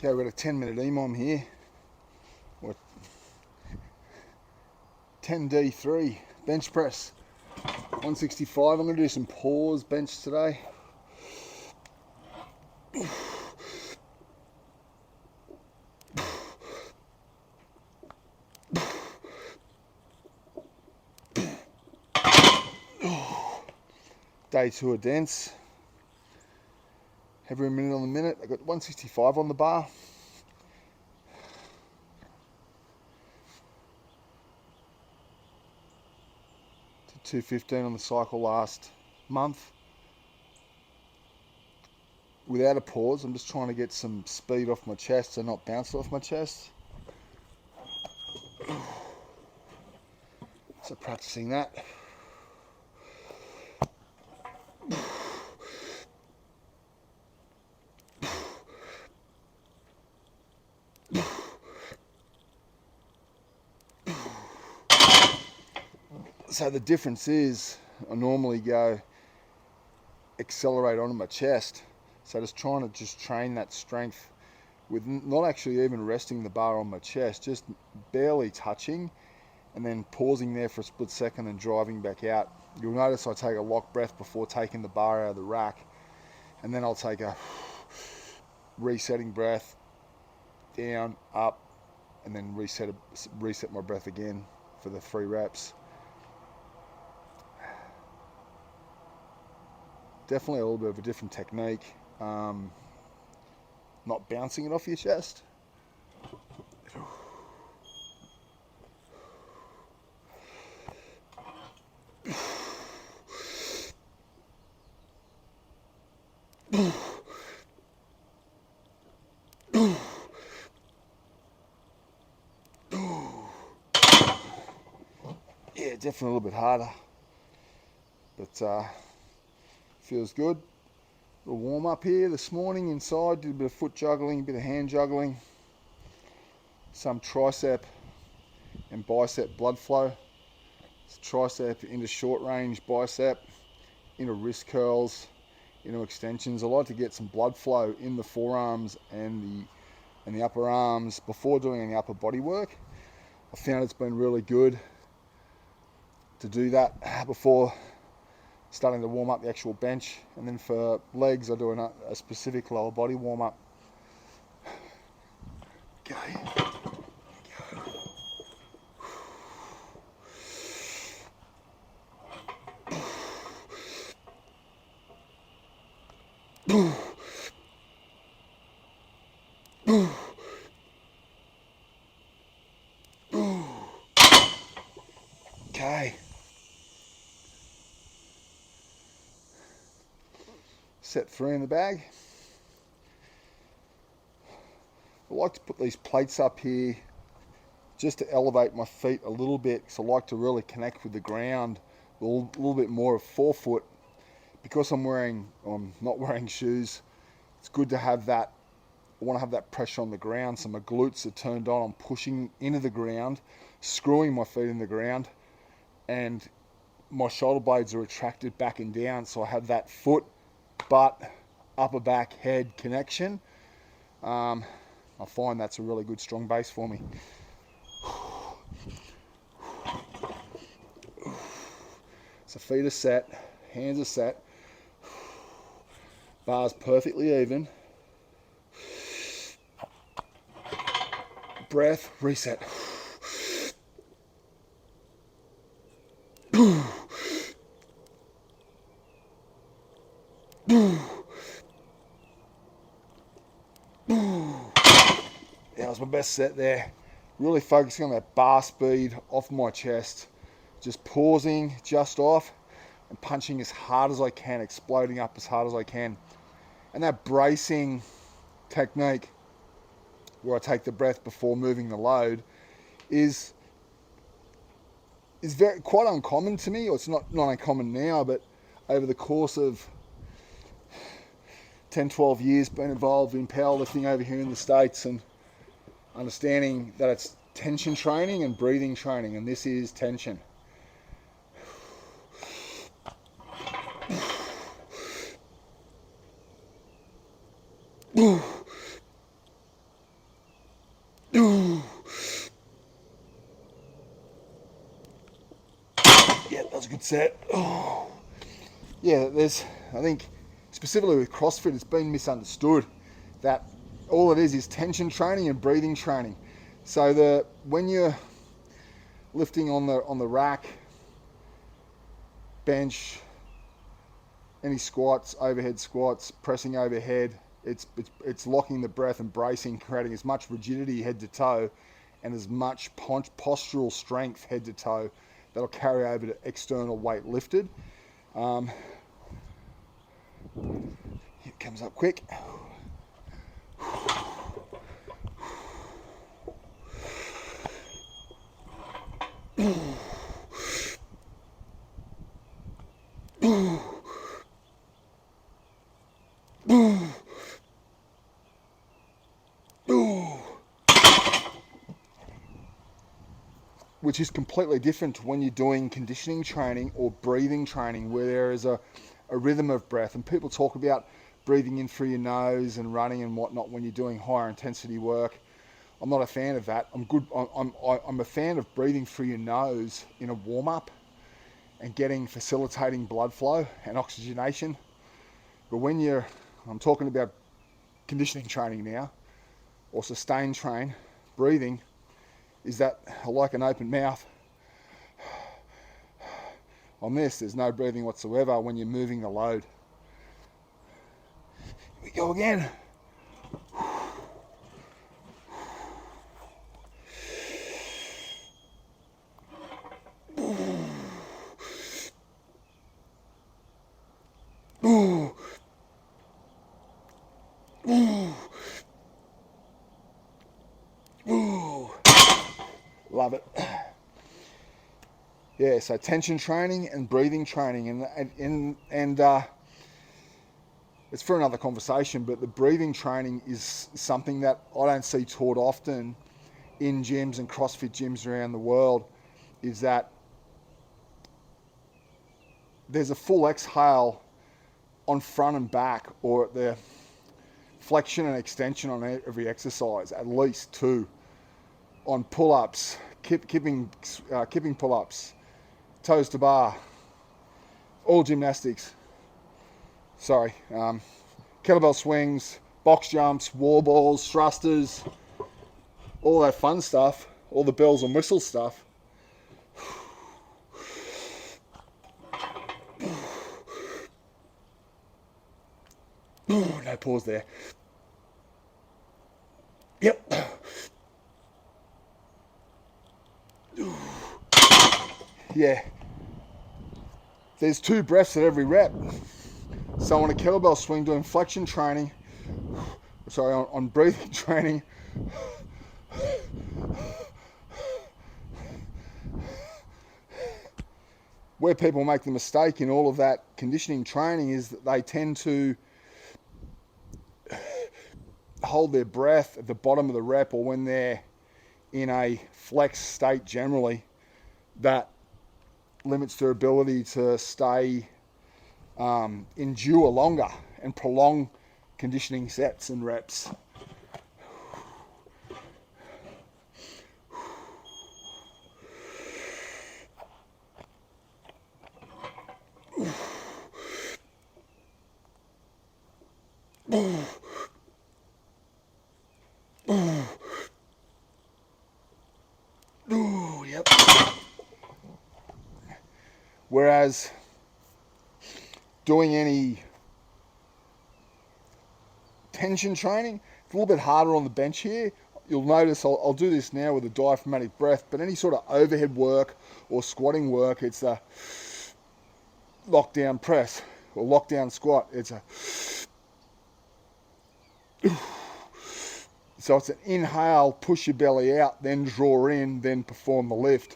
Okay, we've got a 10-minute EMOM here. What? 10D3 bench press, 165. I'm going to do some pause bench today. Day 2 of dense. Every minute on the minute. I got 165 on the bar. To 215 on the cycle last month. Without a pause, I'm just trying to get some speed off my chest and not bounce off my chest. So practicing that. So the difference is I normally go accelerate onto my chest. So just trying to train that strength with not actually even resting the bar on my chest, just barely touching and then pausing there for a split second and driving back out. You'll notice I take a lock breath before taking the bar out of the rack, and then I'll take a resetting breath, down, up, and then reset my breath again for the 3 reps. Definitely a little bit of a different technique. Not bouncing it off your chest. Yeah, definitely a little bit harder, but feels good. A little warm up here this morning inside, did a bit of foot juggling, a bit of hand juggling, some tricep and bicep blood flow. It's tricep into short range bicep, into wrist curls, into extensions. I like to get some blood flow in the forearms and the upper arms before doing any upper body work. I found it's been really good to do that before starting to warm up the actual bench. And then for legs, I do a specific lower body warm up. Okay. Okay. Set 3 in the bag. I like to put these plates up here just to elevate my feet a little bit, because I like to really connect with the ground a little bit more of forefoot. Because I'm not wearing shoes, it's good to have that. I want to have that pressure on the ground, so my glutes are turned on. I'm pushing into the ground, screwing my feet in the ground, and my shoulder blades are retracted back and down, so I have that foot, butt, upper back, head connection. I find that's a really good strong base for me. So feet are set, hands are set, bar's perfectly even. Breath, reset. That was my best set there. Really focusing on that bar speed off my chest. Just pausing just off and punching as hard as I can, exploding up as hard as I can. And that bracing technique, where I take the breath before moving the load, is quite uncommon to me. Or it's not uncommon now, but over the course of 10, 12 years been involved in powerlifting over here in the States, and understanding that it's tension training and breathing training, and this is tension. was a good set. Oh. Yeah, I think, specifically with CrossFit, it's been misunderstood that all it is tension training and breathing training. So when you're lifting on the rack, bench, any squats, overhead squats, pressing overhead, it's locking the breath and bracing, creating as much rigidity head to toe and as much postural strength head to toe that'll carry over to external weight lifted. It comes up quick. Which is completely different to when you're doing conditioning training or breathing training, where there is a rhythm of breath. And people talk about breathing in through your nose and running and whatnot when you're doing higher intensity work. I'm not a fan of that. I'm a fan of breathing through your nose in a warm up and facilitating blood flow and oxygenation. But I'm talking about conditioning training now, or sustained train, breathing is that like an open mouth. On this, there's no breathing whatsoever when you're moving the load. Here we go again. Love it. Yeah, so tension training and breathing training, and it's for another conversation, but the breathing training is something that I don't see taught often in gyms and CrossFit gyms around the world, is that there's a full exhale on front and back, or at the flexion and extension on every exercise, at least two, on pull-ups, kipping pull-ups, toes to bar, all gymnastics. Kettlebell swings, box jumps, wall balls, thrusters, all that fun stuff, all the bells and whistles stuff. No pause there. Yep. Yeah. There's 2 breaths at every rep. So on a kettlebell swing doing flexion training, on breathing training, where people make the mistake in all of that conditioning training is that they tend to hold their breath at the bottom of the rep, or when they're in a flex state generally, that limits their ability to endure longer and prolong conditioning sets and reps. Yep. Whereas doing any tension training, it's a little bit harder on the bench here. You'll notice I'll do this now with a diaphragmatic breath, but any sort of overhead work or squatting work, it's a lockdown press or lockdown squat. So it's an inhale, push your belly out, then draw in, then perform the lift.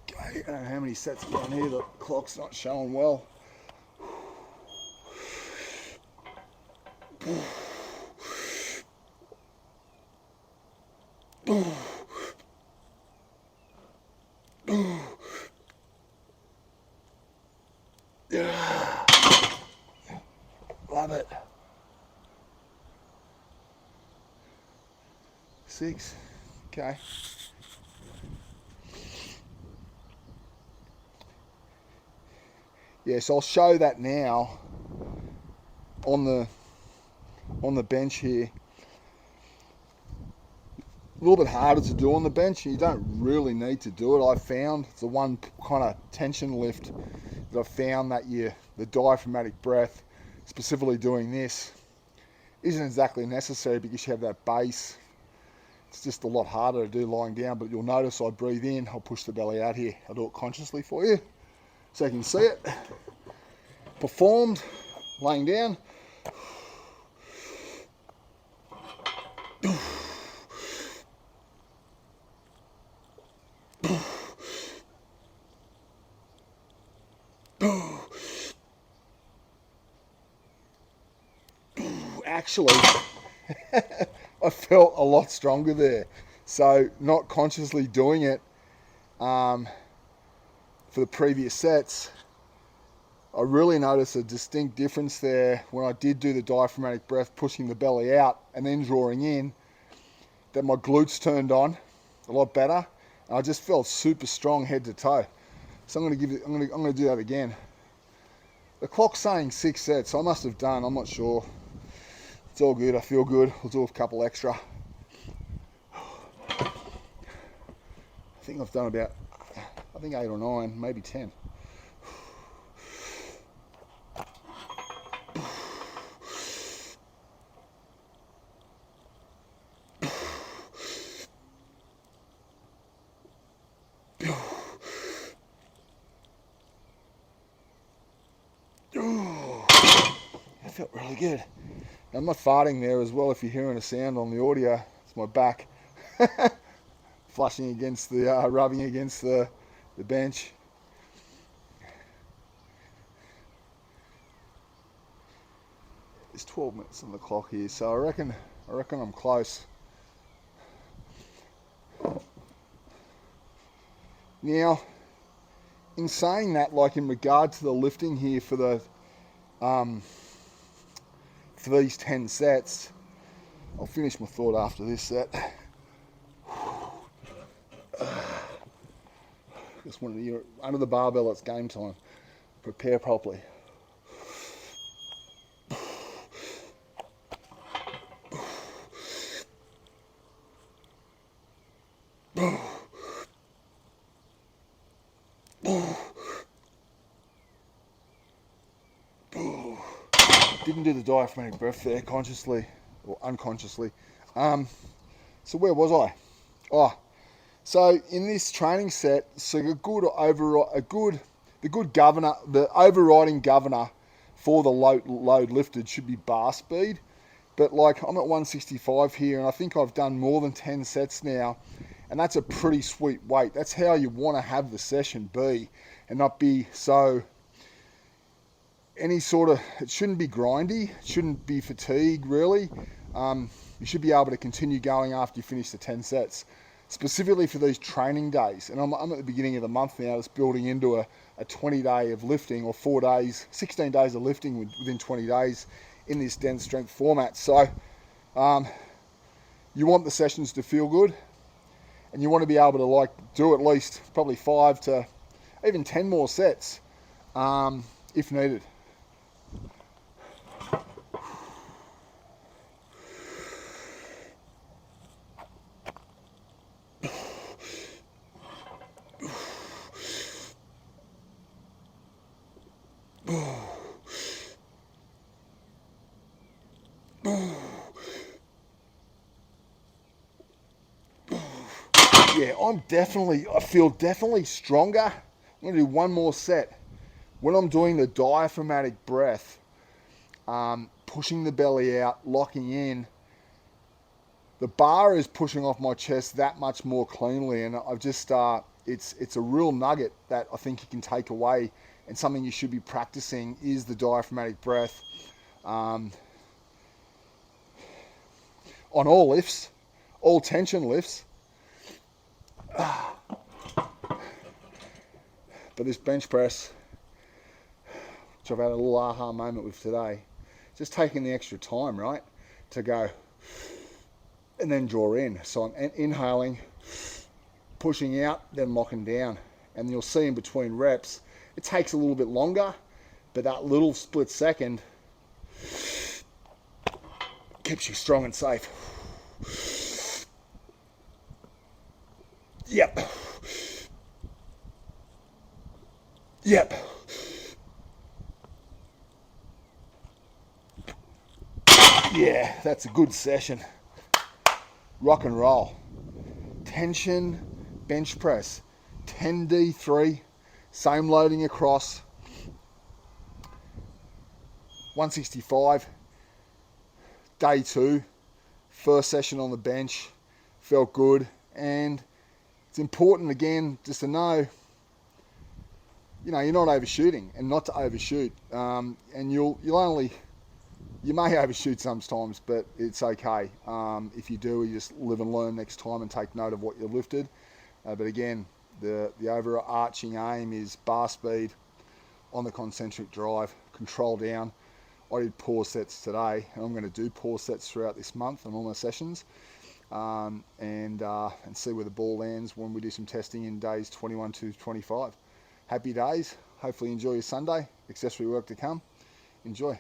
Okay, I don't know how many sets are on here, the clock's not showing well. Love it. 6. Okay. Yeah, so I'll show that now on the bench here. A little bit harder to do on the bench. You don't really need to do it. I found it's the one kind of tension lift that I found that the diaphragmatic breath, specifically doing this, isn't exactly necessary because you have that base. It's just a lot harder to do lying down, but you'll notice I breathe in, I'll push the belly out here. I'll do it consciously for you so you can see it. Performed, laying down. Actually, I felt a lot stronger there. So not consciously doing it for the previous sets, I really noticed a distinct difference there when I did do the diaphragmatic breath, pushing the belly out and then drawing in, that my glutes turned on a lot better. And I just felt super strong head to toe. So I'm going to do that again. The clock's saying 6 sets. I must have done, I'm not sure. It's all good, I feel good. I'll do a couple extra. I think I've done about, 8 or 9, maybe 10. That felt really good. I'm not farting there as well if you're hearing a sound on the audio. It's my back flushing against the, rubbing against the bench. There's 12 minutes on the clock here, so I reckon I'm close. Now, in saying that, like in regard to the lifting here for the for these 10 sets, I'll finish my thought after this set. Just wanted to hear it. Under the barbell, it's game time. Prepare properly. Didn't do the diaphragmatic breath there consciously or unconsciously. So where was I? So in this training set, so the overriding governor for the load lifted should be bar speed. But like I'm at 165 here, and I think I've done more than 10 sets now, and that's a pretty sweet weight. That's how you want to have the session be, and not be so it shouldn't be grindy, it shouldn't be fatigue really. You should be able to continue going after you finish the 10 sets, specifically for these training days. And I'm at the beginning of the month now, it's building into a 20 day of lifting, or 4 days, 16 days of lifting within 20 days in this dense strength format. So you want the sessions to feel good, and you want to be able to do at least probably 5 to even 10 more sets if needed. Yeah, I feel definitely stronger. I'm going to do one more set. When I'm doing the diaphragmatic breath, pushing the belly out, locking in, the bar is pushing off my chest that much more cleanly, and I've just, it's a real nugget that I think you can take away, and something you should be practicing is the diaphragmatic breath on all lifts, all tension lifts. But this bench press, which I've had a little aha moment with today, just taking the extra time, right, to go and then draw in. So I'm inhaling, pushing out, then locking down. And you'll see in between reps, it takes a little bit longer, but that little split second keeps you strong and safe. Yep. Yep. Yeah, that's a good session. Rock and roll. Tension bench press. 10D3. Same loading across. 165. Day 2. First session on the bench. Felt good. And it's important, again, just to know, you're not overshooting, and not to overshoot. And you may overshoot sometimes, but it's okay. If you do, you just live and learn next time and take note of what you lifted. But again, the overarching aim is bar speed on the concentric drive, control down. I did pause sets today, and I'm going to do pause sets throughout this month on all my sessions, and see where the ball lands when we do some testing in days 21 to 25. Happy days. Hopefully enjoy your Sunday. Accessory work to come. Enjoy.